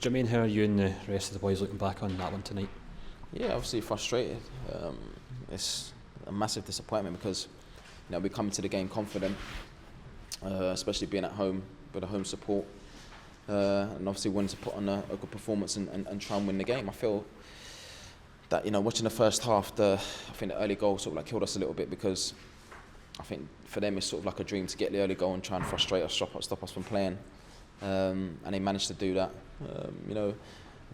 Jermain, how are you and the rest of the boys looking back on that one tonight? Yeah, obviously frustrated. It's a massive disappointment because we come into the game confident, especially being at home with the home support, and obviously wanting to put on a good performance and try and win the game. I feel that watching the first half, I think the early goal sort of like killed us a little bit because I think for them it's sort of like a dream to get the early goal and try and frustrate us, stop us from playing, and they managed to do that. I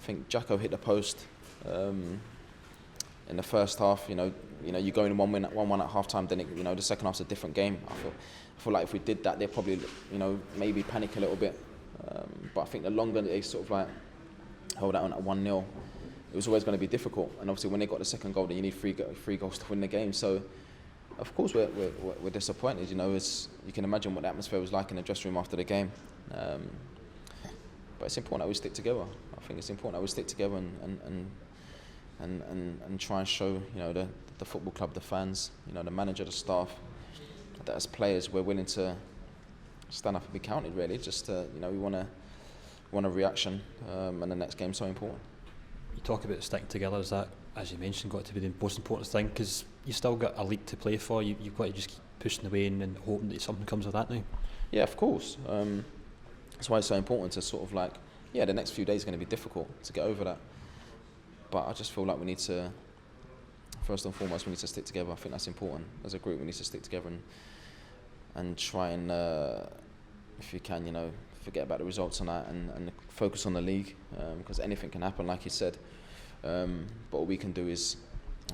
think Jacko hit the post in the first half. You go in 1-1 at half time, then the second half's a different game. I feel like if we did that, they'd probably maybe panic a little bit. But I think the longer they sort of like hold out on at 1-0, it was always going to be difficult. And obviously when they got the second goal, then you need three goals to win the game. So of course we're disappointed. As you can imagine what the atmosphere was like in the dressing room after the game. But it's important that we stick together. I think it's important that we stick together and try and show the football club, the fans, the manager, the staff, that as players we're willing to stand up and be counted. Really, just we want a reaction, and the next game's so important. You talk about sticking together. Is that, as you mentioned, got to be the most important thing? Because you still got a league to play for. You've got to just keep pushing away and hoping that something comes of that now. Yeah, of course. That's why it's so important to sort of like, the next few days are going to be difficult to get over that. But I just feel like we need to, first and foremost, we need to stick together. I think that's important. As a group, we need to stick together and try and, if you can, forget about the results tonight and focus on the league, because anything can happen, like you said. But what we can do is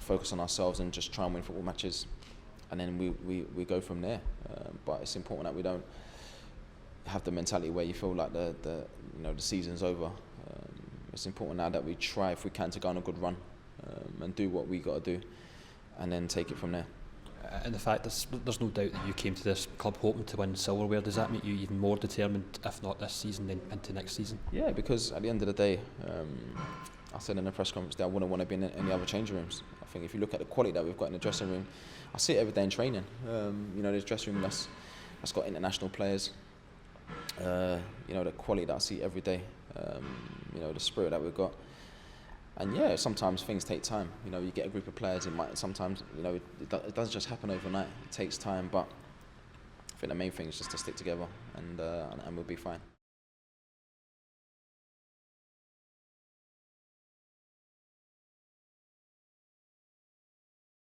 focus on ourselves and just try and win football matches, and then we go from there. But it's important that we don't have the mentality where you feel like the season's over. It's important now that we try, if we can, to go on a good run, and do what we got to do, and then take it from there. And the fact there's no doubt that you came to this club hoping to win silverware, does that make you even more determined, if not this season, then into next season? Yeah, because at the end of the day, I said in the press conference that I wouldn't want to be in any other changing rooms. I think if you look at the quality that we've got in the dressing room, I see it every day in training. There's dressing room that's got international players. The quality that I see every day. The spirit that we've got. And sometimes things take time. You get a group of players, sometimes it doesn't just happen overnight. It takes time, but I think the main thing is just to stick together, and we'll be fine.